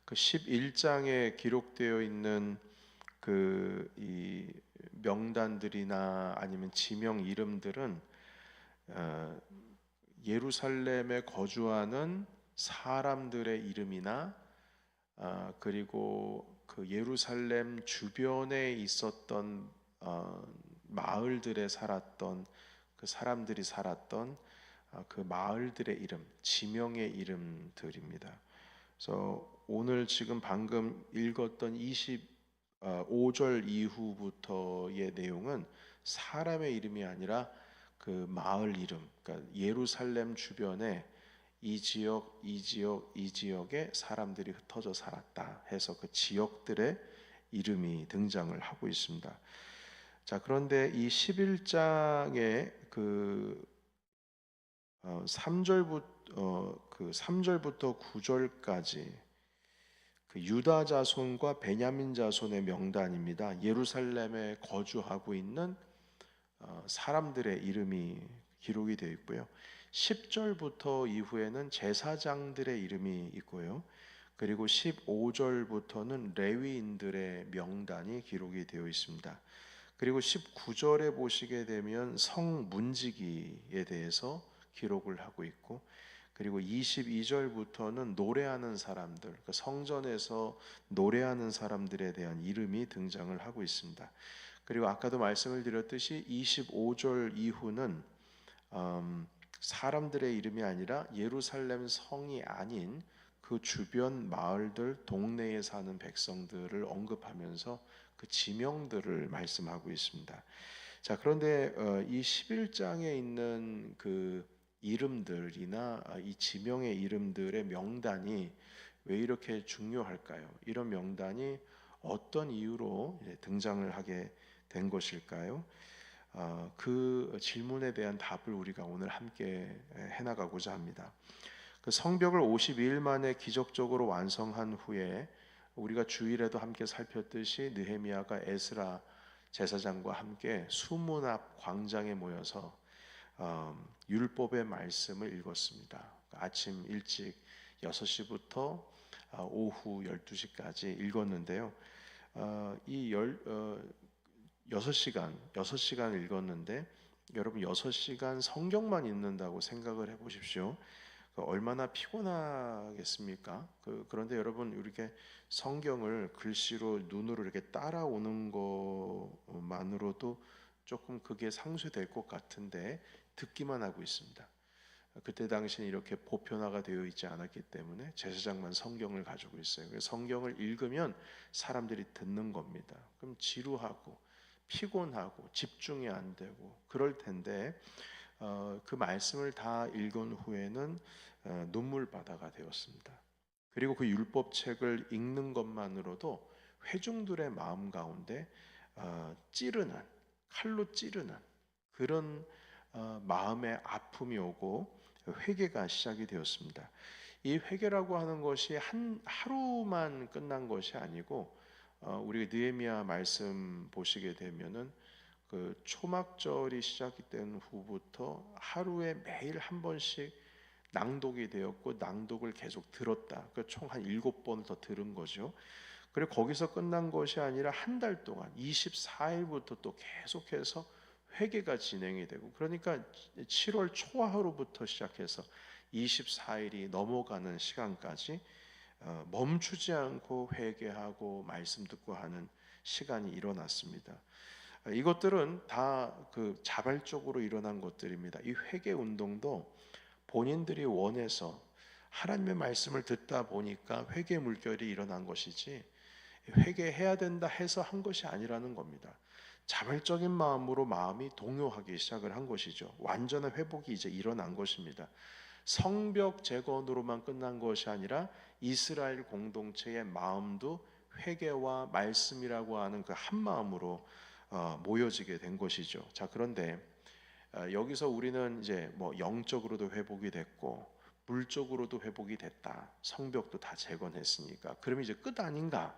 그 11장에 기록되어 있는 이 명단들이나 아니면 지명 이름들은 어, 예루살렘에 거주하는 사람들의 이름이나 그리고 그 예루살렘 주변에 있었던 마을들에 살았던 그 사람들이 살았던 그 마을들의 이름, 지명의 이름들입니다. 그래서 오늘 지금 방금 읽었던 25절 이후부터의 내용은 사람의 이름이 아니라 그 마을 이름, 그러니까 예루살렘 주변에 이 지역, 이 지역, 이 지역에 사람들이 흩어져 살았다 해서 그 지역들의 이름이 등장을 하고 있습니다. 자, 그런데 이 11장의 그 3절부터 9절까지 그 유다 자손과 베냐민 자손의 명단입니다. 예루살렘에 거주하고 있는 사람들의 이름이 기록이 되어 있고요. 10절부터 이후에는 제사장들의 이름이 있고요. 그리고 15절부터는 레위인들의 명단이 기록이 되어 있습니다. 그리고 19절에 보시게 되면 성문지기에 대해서 기록을 하고 있고, 그리고 22절부터는 노래하는 사람들, 그러니까 성전에서 노래하는 사람들에 대한 이름이 등장을 하고 있습니다. 그리고 아까도 말씀을 드렸듯이 25절 이후는 사람들의 이름이 아니라 예루살렘 성이 아닌 그 주변 마을들, 동네에 사는 백성들을 언급하면서 그 지명들을 말씀하고 있습니다. 자, 그런데 이 11장에 있는 그 이름들이나 이 지명의 이름들의 명단이 왜 이렇게 중요할까요? 이런 명단이 어떤 이유로 등장을 하게 된 것일까요? 그 질문에 대한 답을 우리가 오늘 함께 해나가고자 합니다. 그 성벽을 52일 만에 기적적으로 완성한 후에 우리가 주일에도 함께 살폈듯이 느헤미야가 에스라 제사장과 함께 수문 앞 광장에 모여서 율법의 말씀을 읽었습니다. 아침 일찍 6시부터 오후 12시까지 읽었는데요. 이 6시간 읽었는데 여러분 6시간 성경만 읽는다고 생각을 해보십시오. 얼마나 피곤하겠습니까? 그런데 여러분 이렇게 성경을 글씨로 눈으로 이렇게 따라오는 것만으로도 조금 그게 상쇄될 것 같은데 듣기만 하고 있습니다. 그때 당시는 이렇게 보편화가 되어 있지 않았기 때문에 제사장만 성경을 가지고 있어요. 그래서 성경을 읽으면 사람들이 듣는 겁니다. 그럼 지루하고 피곤하고 집중이 안 되고 그럴 텐데 그 말씀을 다 읽은 후에는 눈물바다가 되었습니다. 그리고 그 율법책을 읽는 것만으로도 회중들의 마음 가운데 찌르는, 칼로 찌르는 그런 마음의 아픔이 오고 회개가 시작이 되었습니다. 이 회개라고 하는 것이 하루만 끝난 것이 아니고 우리 느헤미야 말씀 보시게 되면은 그 초막절이 시작이 된 후부터 하루에 매일 한 번씩 낭독이 되었고 낭독을 계속 들었다. 그 총 한 7번 더 들은 거죠. 그리고 거기서 끝난 것이 아니라 한 달 동안 24일부터 또 계속해서 회개가 진행이 되고, 그러니까 7월 초하루부터 시작해서 24일이 넘어가는 시간까지 멈추지 않고 회개하고 말씀 듣고 하는 시간이 일어났습니다. 이것들은 다 그 자발적으로 일어난 것들입니다. 이 회개 운동도 본인들이 원해서 하나님의 말씀을 듣다 보니까 회개 물결이 일어난 것이지 회개해야 된다 해서 한 것이 아니라는 겁니다. 자발적인 마음으로 마음이 동요하기 시작을 한 것이죠. 완전한 회복이 이제 일어난 것입니다. 성벽 재건으로만 끝난 것이 아니라 이스라엘 공동체의 마음도 회개와 말씀이라고 하는 그 한 마음으로 모여지게 된 것이죠. 자, 그런데 여기서 우리는 이제 뭐 영적으로도 회복이 됐고 물적으로도 회복이 됐다. 성벽도 다 재건했으니까. 그러면 이제 끝 아닌가?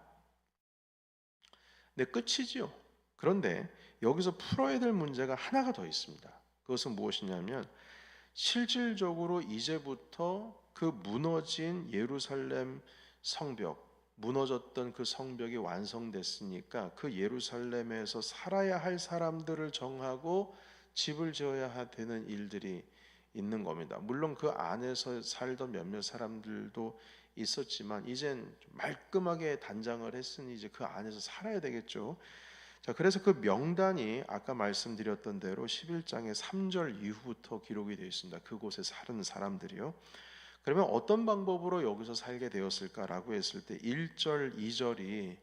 네, 끝이지요. 그런데 여기서 풀어야 될 문제가 하나가 더 있습니다. 그것은 무엇이냐면 실질적으로 이제부터 그 무너진 예루살렘 성벽, 무너졌던 그 성벽이 완성됐으니까 그 예루살렘에서 살아야 할 사람들을 정하고 집을 지어야 되는 일들이 있는 겁니다. 물론 그 안에서 살던 몇몇 사람들도 있었지만 이젠 말끔하게 단장을 했으니 이제 그 안에서 살아야 되겠죠. 자, 그래서 그 명단이 아까 말씀드렸던 대로 11장의 3절 이후부터 기록이 되어 있습니다. 그곳에 사는 사람들이요. 그러면 어떤 방법으로 여기서 살게 되었을까라고 했을 때 1절, 2절이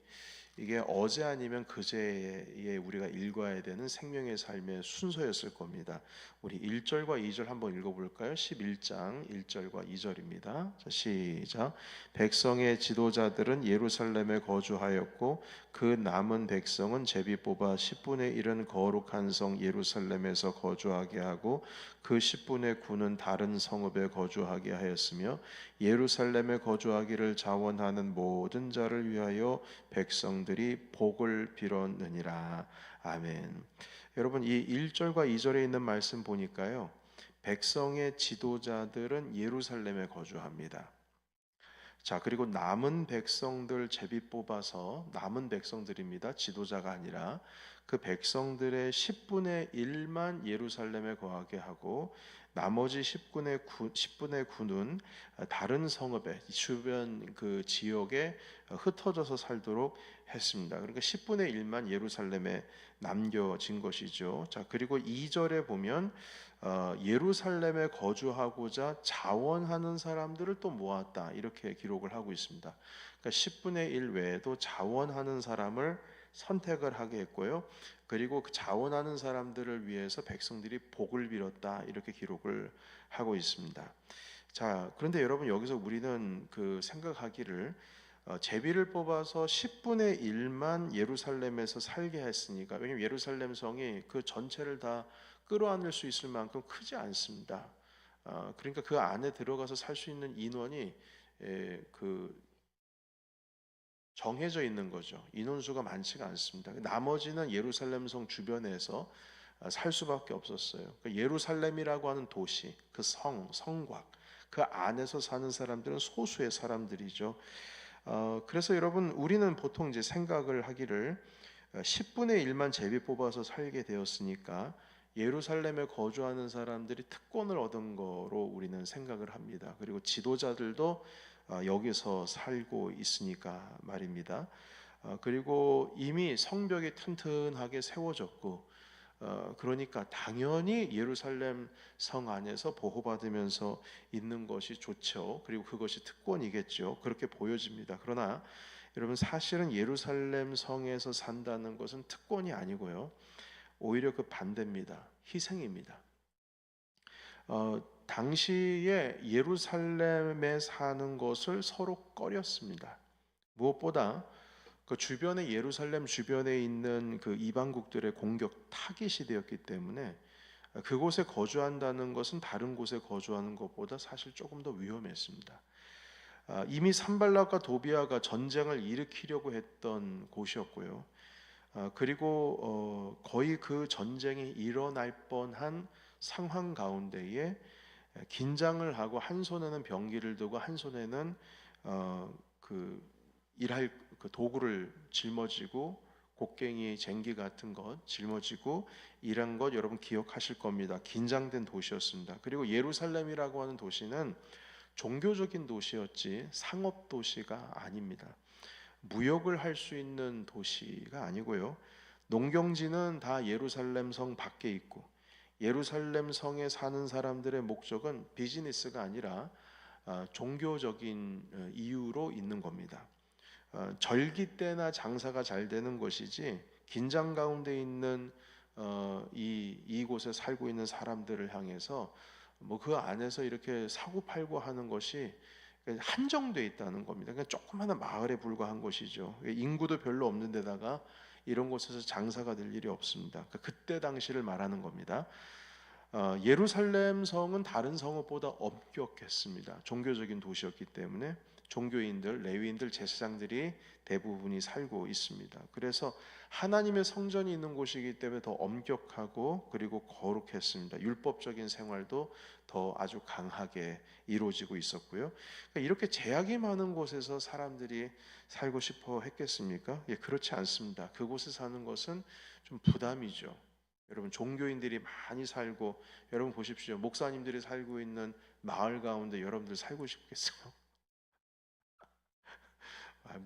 이게 어제 아니면 그제에 우리가 읽어야 되는 생명의 삶의 순서였을 겁니다. 우리 1절과 2절 한번 읽어볼까요? 11장 1절과 2절입니다. 자, 시작. 백성의 지도자들은 예루살렘에 거주하였고 그 남은 백성은 제비 뽑아 10분의 1은 거룩한 성 예루살렘에서 거주하게 하고 그 10분의 9는 다른 성읍에 거주하게 하였으며 예루살렘에 거주하기를 자원하는 모든 자를 위하여 백성들이 복을 빌었느니라. 아멘. 여러분, 이 1절과 2절에 있는 말씀 보니까요, 백성의 지도자들은 예루살렘에 거주합니다. 자, 그리고 남은 백성들 제비 뽑아서, 남은 백성들입니다. 지도자가 아니라 그 백성들의 10분의 1만 예루살렘에 거하게 하고 나머지 10분의 9는 다른 성읍에, 주변 그 지역에 흩어져서 살도록 했습니다. 그러니까 10분의 1만 예루살렘에 남겨진 것이죠. 자, 그리고 2절에 보면 예루살렘에 거주하고자 자원하는 사람들을 또 모았다, 이렇게 기록을 하고 있습니다. 그러니까 10분의 1 외에도 자원하는 사람을 선택을 하게 했고요. 그리고 그 자원하는 사람들을 위해서 백성들이 복을 빌었다, 이렇게 기록을 하고 있습니다. 자, 그런데 여러분, 여기서 우리는 그 생각하기를 제비를 뽑아서 10분의 1만 예루살렘에서 살게 했으니까, 왜냐하면 예루살렘 성이 그 전체를 다 끌어안을 수 있을 만큼 크지 않습니다. 그러니까 그 안에 들어가서 살 수 있는 인원이 그 정해져 있는 거죠. 인원수가 많지가 않습니다. 나머지는 예루살렘 성 주변에서 살 수밖에 없었어요. 예루살렘이라고 하는 도시, 그 성곽, 그 안에서 사는 사람들은 소수의 사람들이죠. 그래서 여러분, 우리는 보통 이제 생각을 하기를 10분의 1만 제비 뽑아서 살게 되었으니까 예루살렘에 거주하는 사람들이 특권을 얻은 거로 우리는 생각을 합니다. 그리고 지도자들도 여기서 살고 있으니까 말입니다. 그리고 이미 성벽이 튼튼하게 세워졌고, 그러니까 당연히 예루살렘 성 안에서 보호받으면서 있는 것이 좋죠. 그리고 그것이 특권이겠죠. 그렇게 보여집니다. 그러나 여러분, 사실은 예루살렘 성에서 산다는 것은 특권이 아니고요, 오히려 그 반대입니다. 희생입니다. 당시에 예루살렘에 사는 것을 서로 꺼렸습니다. 무엇보다 그 주변에, 예루살렘 주변에 있는 그 이방국들의 공격 타깃이 되었기 때문에 그곳에 거주한다는 것은 다른 곳에 거주하는 것보다 사실 조금 더 위험했습니다. 이미 산발락과 도비아가 전쟁을 일으키려고 했던 곳이었고요. 그리고 거의 그 전쟁이 일어날 뻔한 상황 가운데에 긴장을 하고 한 손에는 병기를 두고 한 손에는 그 일할 그 도구를 짊어지고 곡괭이, 쟁기 같은 것 짊어지고 일한 것 여러분 기억하실 겁니다. 긴장된 도시였습니다. 그리고 예루살렘이라고 하는 도시는 종교적인 도시였지 상업 도시가 아닙니다. 무역을 할 수 있는 도시가 아니고요. 농경지는 다 예루살렘 성 밖에 있고, 예루살렘 성에 사는 사람들의 목적은 비즈니스가 아니라 종교적인 이유로 있는 겁니다. 절기 때나 장사가 잘 되는 것이지 긴장 가운데 있는 이곳에 살고 있는 사람들을 향해서 뭐 그 안에서 이렇게 사고 팔고 하는 것이 한정돼 있다는 겁니다. 그냥 조그마한 마을에 불과한 것이죠. 인구도 별로 없는 데다가 이런 곳에서 장사가 될 일이 없습니다. 그때 당시를 말하는 겁니다. 예루살렘 성은 다른 성읍보다 엄격했습니다. 종교적인 도시였기 때문에 종교인들, 레위인들, 제사장들이 대부분이 살고 있습니다. 그래서 하나님의 성전이 있는 곳이기 때문에 더 엄격하고 그리고 거룩했습니다. 율법적인 생활도 더 아주 강하게 이루어지고 있었고요. 그러니까 이렇게 제약이 많은 곳에서 사람들이 살고 싶어 했겠습니까? 예, 그렇지 않습니다. 그곳에 사는 것은 좀 부담이죠. 여러분, 종교인들이 많이 살고, 여러분 보십시오. 목사님들이 살고 있는 마을 가운데 여러분들 살고 싶겠어요?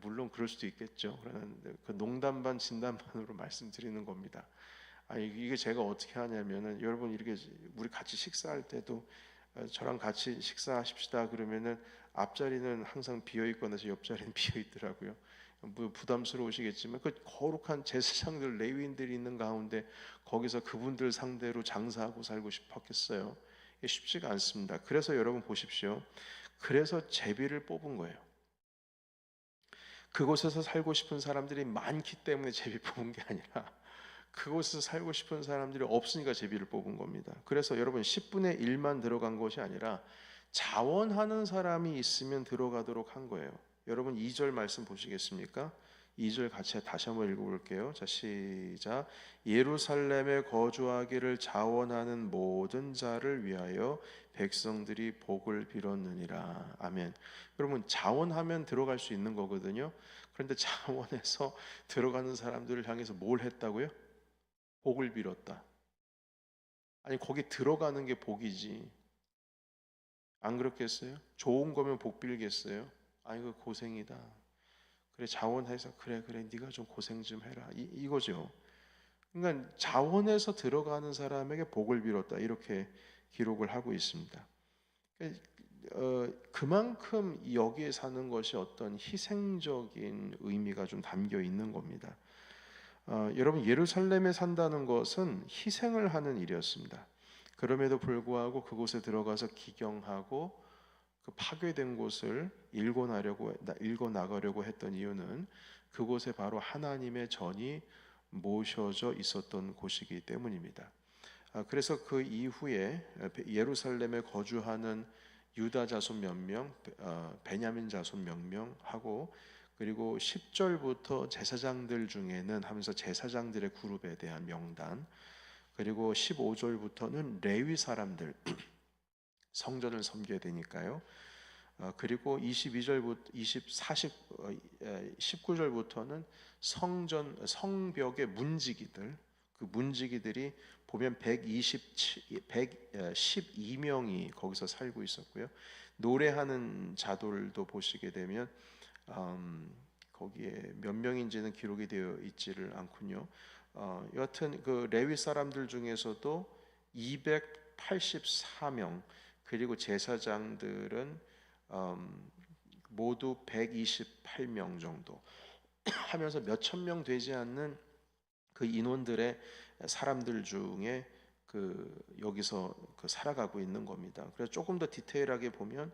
물론 그럴 수도 있겠죠. 그런데 그 농담 반 진담 반으로 말씀드리는 겁니다. 이게 제가 어떻게 하냐면은, 여러분 이렇게 우리 같이 식사할 때도 저랑 같이 식사하십시다 그러면은 앞자리는 항상 비어 있거나 옆자리는 비어 있더라고요. 뭐 부담스러우시겠지만 그 거룩한 제사장들, 레위인들이 있는 가운데 거기서 그분들 상대로 장사하고 살고 싶었겠어요? 쉽지가 않습니다. 그래서 여러분 보십시오. 그래서 제비를 뽑은 거예요. 그곳에서 살고 싶은 사람들이 많기 때문에 제비 뽑은 게 아니라 그곳에서 살고 싶은 사람들이 없으니까 제비를 뽑은 겁니다. 그래서 여러분 10분의 1만 들어간 것이 아니라 자원하는 사람이 있으면 들어가도록 한 거예요. 여러분 2절 말씀 보시겠습니까? 2절 같이 다시 한번 읽어볼게요. 자, 시작. 예루살렘에 거주하기를 자원하는 모든 자를 위하여 백성들이 복을 빌었느니라. 아멘. 여러분 자원하면 들어갈 수 있는 거거든요. 그런데 자원해서 들어가는 사람들을 향해서 뭘 했다고요? 복을 빌었다. 아니 거기 들어가는 게 복이지. 안 그렇겠어요? 좋은 거면 복 빌겠어요? 아이고 고생이다. 그래 자원해서 그래 네가 좀 고생 좀 해라. 이거죠. 그러니까 자원해서 들어가는 사람에게 복을 빌었다. 이렇게 기록을 하고 있습니다. 그만큼 여기에 사는 것이 어떤 희생적인 의미가 좀 담겨 있는 겁니다. 여러분 예루살렘에 산다는 것은 희생을 하는 일이었습니다. 그럼에도 불구하고 그곳에 들어가서 기경하고 그 파괴된 곳을 읽어 나가려고 했던 이유는 그곳에 바로 하나님의 전이 모셔져 있었던 곳이기 때문입니다. 그래서 그 이후에 예루살렘에 거주하는 유다 자손 몇 명, 베냐민 자손 몇 명하고 그리고 10절부터 제사장들 중에는 하면서 제사장들의 그룹에 대한 명단, 그리고 15절부터는 레위 사람들 성전을 섬겨야 되니까요. 그리고 22절부터 19절부터는 성벽의 문지기들, 그 문지기들이 보면 112명이 거기서 살고 있었고요. 노래하는 자들도 보시게 되면 거기에 몇 명인지는 기록이 되어 있지를 않군요. 여하튼 그 레위 사람들 중에서도 284명, 그리고 제사장들은 모두 128명 정도 하면서 몇천 명 되지 않는 그 인원들의 사람들 중에 여기서 살아가고 있는 겁니다. 그래서 조금 더 디테일하게 보면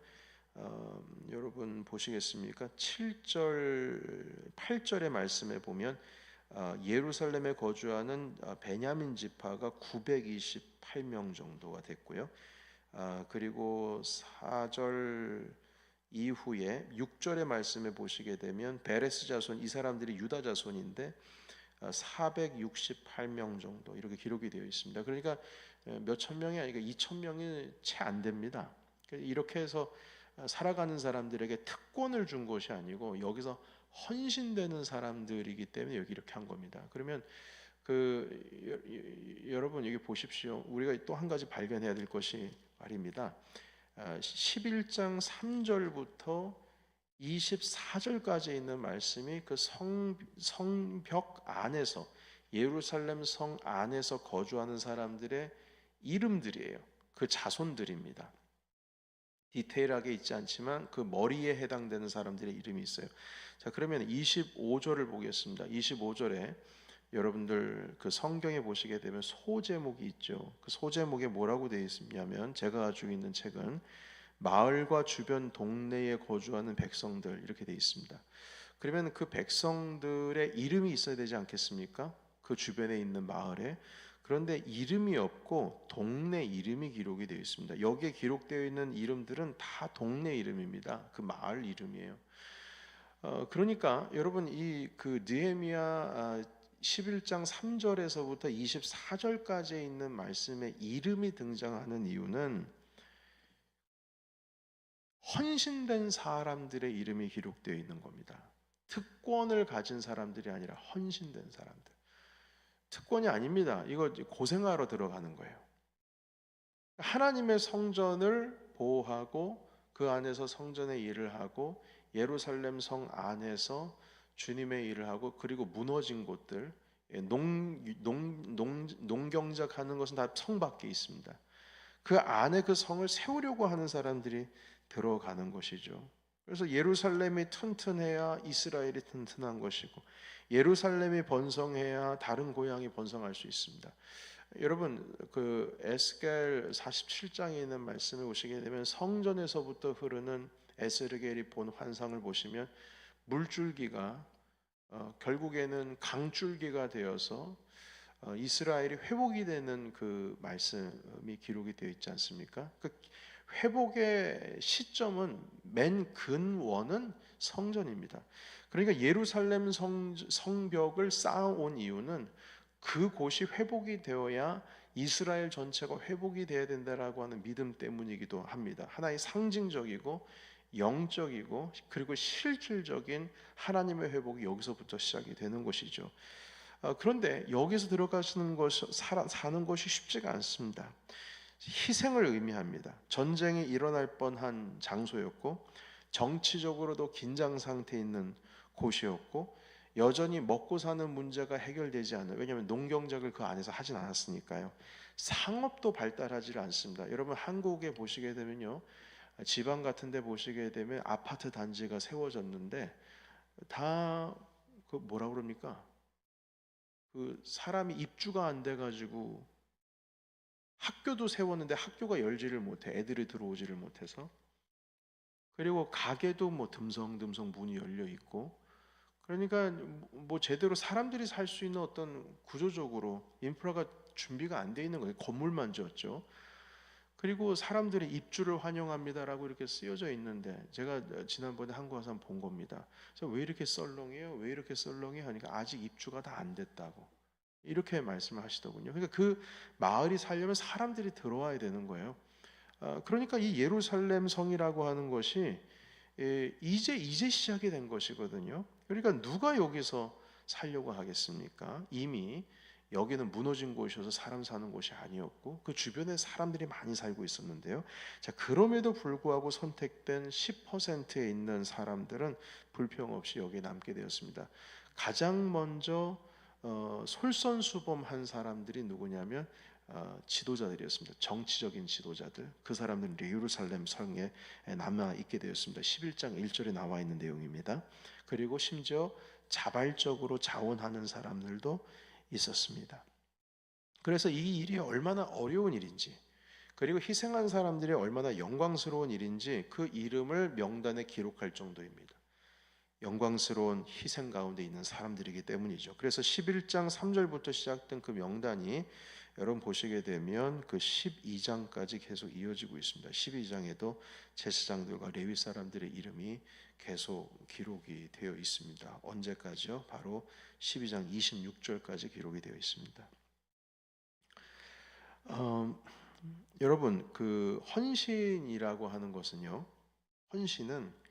여러분 보시겠습니까? 7절, 8절의 말씀에 보면 예루살렘에 거주하는 베냐민 지파가 928명 정도가 됐고요. 그리고 4절 이후에 6절의 말씀에 보시게 되면 베레스 자손, 이 사람들이 유다 자손인데 468명 정도 이렇게 기록이 되어 있습니다. 그러니까 몇천 명이 아니라 2천 명이 채 안 됩니다. 이렇게 해서 살아가는 사람들에게 특권을 준 것이 아니고 여기서 헌신되는 사람들이기 때문에 여기 이렇게 한 겁니다. 그러면 여러분 여기 보십시오. 우리가 또 한 가지 발견해야 될 것이 말입니다. 11장 3절부터 24절까지 있는 말씀이 그 성벽 안에서, 예루살렘 성 안에서 거주하는 사람들의 이름들이에요. 그 자손들입니다. 디테일하게 있지 않지만 그 머리에 해당되는 사람들의 이름이 있어요. 자, 그러면 25절을 보겠습니다. 25절에 여러분들 그 성경에 보시게 되면 소제목이 있죠. 그 소제목에 뭐라고 되어 있냐면, 제가 가지고 있는 책은 마을과 주변 동네에 거주하는 백성들 이렇게 되어 있습니다. 그러면 그 백성들의 이름이 있어야 되지 않겠습니까? 그 주변에 있는 마을에. 그런데 이름이 없고 동네 이름이 기록이 되어 있습니다. 여기에 기록되어 있는 이름들은 다 동네 이름입니다. 그 마을 이름이에요. 그러니까 여러분 이 그 느헤미야 11장 3절에서부터 24절까지에 있는 말씀에 이름이 등장하는 이유는 헌신된 사람들의 이름이 기록되어 있는 겁니다. 특권을 가진 사람들이 아니라 헌신된 사람들. 특권이 아닙니다. 이거 고생하러 들어가는 거예요. 하나님의 성전을 보호하고 그 안에서 성전의 일을 하고 예루살렘 성 안에서 주님의 일을 하고 그리고 무너진 곳들 농경작 하는 것은 다 성 밖에 있습니다. 그 안에 그 성을 세우려고 하는 사람들이 들어가는 것이죠. 그래서 예루살렘이 튼튼해야 이스라엘이 튼튼한 것이고 예루살렘이 번성해야 다른 고향이 번성할 수 있습니다. 여러분 그 에스겔 47장에 있는 말씀을 보시게 되면 성전에서부터 흐르는 에스겔이 본 환상을 보시면 물줄기가 결국에는 강줄기가 되어서 이스라엘이 회복이 되는 그 말씀이 기록이 되어 있지 않습니까? 그 회복의 시점은 맨 근원은 성전입니다. 그러니까 예루살렘 성벽을 쌓아온 이유는 그곳이 회복이 되어야 이스라엘 전체가 회복이 되어야 된다라고 하는 믿음 때문이기도 합니다. 하나의 상징적이고 영적이고 그리고 실질적인 하나님의 회복이 여기서부터 시작이 되는 것이죠. 그런데 여기서 들어가시는 것, 사는 것이 쉽지가 않습니다. 희생을 의미합니다. 전쟁이 일어날 뻔한 장소였고 정치적으로도 긴장 상태에 있는 곳이었고 여전히 먹고 사는 문제가 해결되지 않아요. 왜냐하면 농경작을 그 안에서 하진 않았으니까요. 상업도 발달하지 않습니다. 여러분 한국에 보시게 되면요, 지방 같은 데 보시게 되면 아파트 단지가 세워졌는데 다 그 뭐라 그럽니까? 그 사람이 입주가 안 돼 가지고 학교도 세웠는데 학교가 열지를 못해. 애들이 들어오지를 못해서. 그리고 가게도 뭐 듬성듬성 문이 열려 있고. 그러니까 뭐 제대로 사람들이 살 수 있는 어떤 구조적으로 인프라가 준비가 안 돼 있는 거예요. 건물만 지었죠. 그리고 사람들이 입주를 환영합니다라고 이렇게 쓰여져 있는데 제가 지난번에 한국 와서 본 겁니다. 그래서 왜 이렇게 썰렁해요? 왜 이렇게 썰렁해? 하니까 아직 입주가 다 안 됐다고 이렇게 말씀을 하시더군요. 그러니까 그 마을이 살려면 사람들이 들어와야 되는 거예요. 그러니까 이 예루살렘 성이라고 하는 것이 이제 시작이 된 것이거든요. 그러니까 누가 여기서 살려고 하겠습니까? 이미 여기는 무너진 곳이어서 사람 사는 곳이 아니었고 그 주변에 사람들이 많이 살고 있었는데요. 자, 그럼에도 불구하고 선택된 10%에 있는 사람들은 불평 없이 여기에 남게 되었습니다. 가장 먼저 솔선수범한 사람들이 누구냐면 지도자들이었습니다. 정치적인 지도자들. 그 사람들은 예루살렘 성에 남아 있게 되었습니다. 11장 1절에 나와 있는 내용입니다. 그리고 심지어 자발적으로 자원하는 사람들도 있었습니다. 그래서 이 일이 얼마나 어려운 일인지 그리고 희생한 사람들이 얼마나 영광스러운 일인지 그 이름을 명단에 기록할 정도입니다. 영광스러운 희생 가운데 있는 사람들이기 때문이죠. 그래서 11장 3절부터 시작된 그 명단이 여러분 보시게 되면 그 12장까지 계속 이어지고 있습니다. 12장에도 제사장들과 레위 사람들의 이름이 계속 기록이 되어 있습니다. 언제까지요? 바로 12장 26절까지 기록이 되어 있습니다. 여러분 그 헌신이라고 하는 것은요. 헌신은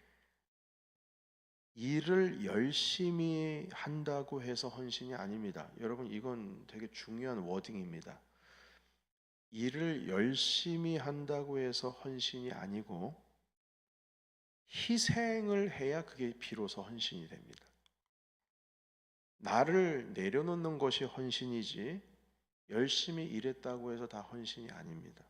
일을 열심히 한다고 해서 헌신이 아닙니다. 여러분 이건 되게 중요한 워딩입니다. 일을 열심히 한다고 해서 헌신이 아니고 희생을 해야 그게 비로소 헌신이 됩니다. 나를 내려놓는 것이 헌신이지 열심히 일했다고 해서 다 헌신이 아닙니다.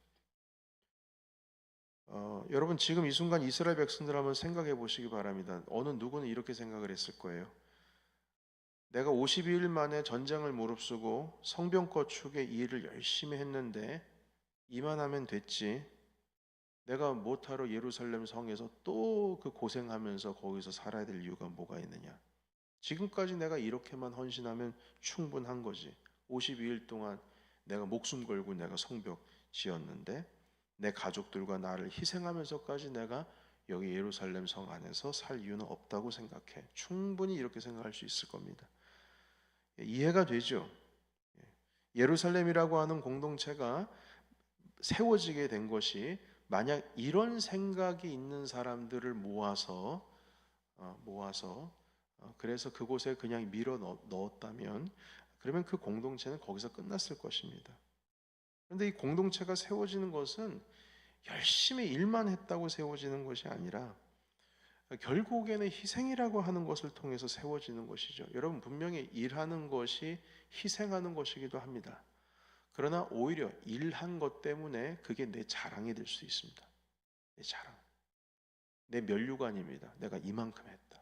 여러분 지금 이 순간 이스라엘 백성들 한번 생각해 보시기 바랍니다. 어느 누구는 이렇게 생각을 했을 거예요. 내가 52일 만에 전쟁을 무릅쓰고 성벽 건축의 일을 열심히 했는데 이만하면 됐지. 내가 못하러 예루살렘 성에서 또 그 고생하면서 거기서 살아야 될 이유가 뭐가 있느냐. 지금까지 내가 이렇게만 헌신하면 충분한 거지. 52일 동안 내가 목숨 걸고 내가 성벽 지었는데 내 가족들과 나를 희생하면서까지 내가 여기 예루살렘 성 안에서 살 이유는 없다고 생각해. 충분히 이렇게 생각할 수 있을 겁니다. 이해가 되죠? 예루살렘이라고 하는 공동체가 세워지게 된 것이 만약 이런 생각이 있는 사람들을 모아서 그래서 그곳에 그냥 밀어 넣었다면 그러면 그 공동체는 거기서 끝났을 것입니다. 그런데 이 공동체가 세워지는 것은 열심히 일만 했다고 세워지는 것이 아니라 결국에는 희생이라고 하는 것을 통해서 세워지는 것이죠. 여러분 분명히 일하는 것이 희생하는 것이기도 합니다. 그러나 오히려 일한 것 때문에 그게 내 자랑이 될 수 있습니다. 내 자랑. 내 면류관입니다. 내가 이만큼 했다.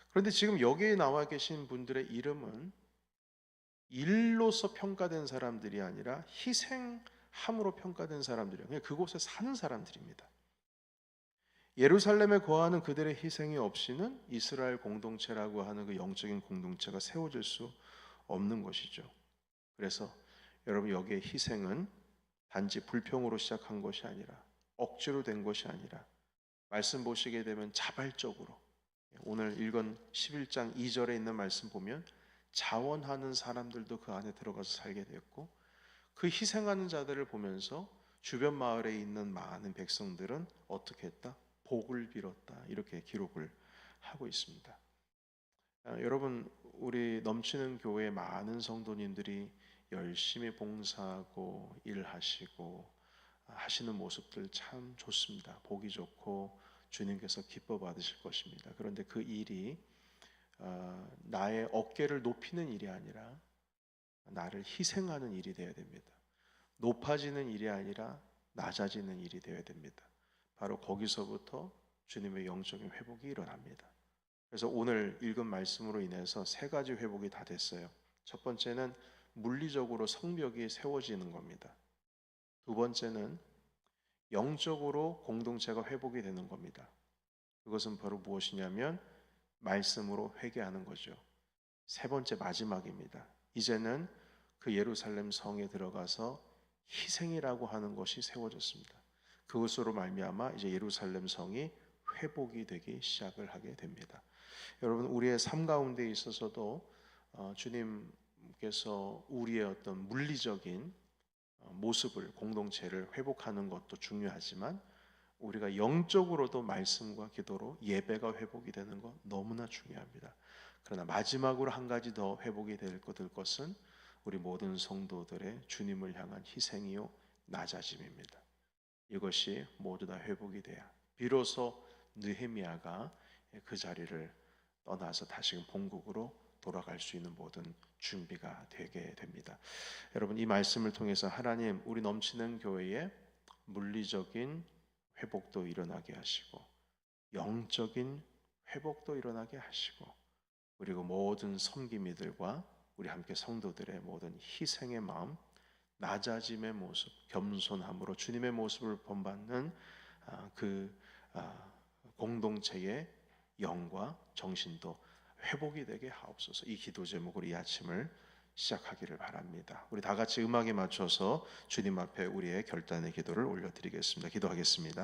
그런데 지금 여기에 나와 계신 분들의 이름은 일로서 평가된 사람들이 아니라 희생함으로 평가된 사람들이에요. 그냥 그곳에 사는 사람들입니다. 예루살렘에 거하는 그들의 희생이 없이는 이스라엘 공동체라고 하는 그 영적인 공동체가 세워질 수 없는 것이죠. 그래서 여러분 여기에 희생은 단지 불평으로 시작한 것이 아니라 억지로 된 것이 아니라 말씀 보시게 되면 자발적으로 오늘 읽은 11장 2절에 있는 말씀 보면 자원하는 사람들도 그 안에 들어가서 살게 되었고 그 희생하는 자들을 보면서 주변 마을에 있는 많은 백성들은 어떻게 했다? 복을 빌었다. 이렇게 기록을 하고 있습니다. 여러분 우리 넘치는 교회 많은 성도님들이 열심히 봉사하고 일하시고 하시는 모습들 참 좋습니다. 보기 좋고 주님께서 기뻐 받으실 것입니다. 그런데 그 일이 나의 어깨를 높이는 일이 아니라 나를 희생하는 일이 되어야 됩니다. 높아지는 일이 아니라 낮아지는 일이 되어야 됩니다. 바로 거기서부터 주님의 영적인 회복이 일어납니다. 그래서 오늘 읽은 말씀으로 인해서 세 가지 회복이 다 됐어요. 첫 번째는 물리적으로 성벽이 세워지는 겁니다. 두 번째는 영적으로 공동체가 회복이 되는 겁니다. 그것은 바로 무엇이냐면 말씀으로 회개하는 거죠. 세 번째 마지막입니다. 이제는 그 예루살렘 성에 들어가서 희생이라고 하는 것이 세워졌습니다. 그것으로 말미암아 이제 예루살렘 성이 회복이 되기 시작을 하게 됩니다. 여러분 우리의 삶 가운데 있어서도 주님께서 우리의 어떤 물리적인 모습을 공동체를 회복하는 것도 중요하지만 우리가 영적으로도 말씀과 기도로 예배가 회복이 되는 것 너무나 중요합니다. 그러나 마지막으로 한 가지 더 회복이 될 것은 우리 모든 성도들의 주님을 향한 희생이요 낮아짐입니다. 이것이 모두 다 회복이 돼야 비로소 느헤미야가 그 자리를 떠나서 다시금 본국으로 돌아갈 수 있는 모든 준비가 되게 됩니다. 여러분 이 말씀을 통해서 하나님 우리 넘치는 교회에 물리적인 회복도 일어나게 하시고 영적인 회복도 일어나게 하시고 그리고 모든 섬김이들과 우리 함께 성도들의 모든 희생의 마음 낮아짐의 모습 겸손함으로 주님의 모습을 본받는 그 공동체의 영과 정신도 회복이 되게 하옵소서. 이 기도 제목으로 이 아침을 시작하기를 바랍니다. 우리 다 같이 음악에 맞춰서 주님 앞에 우리의 결단의 기도를 올려드리겠습니다. 기도하겠습니다.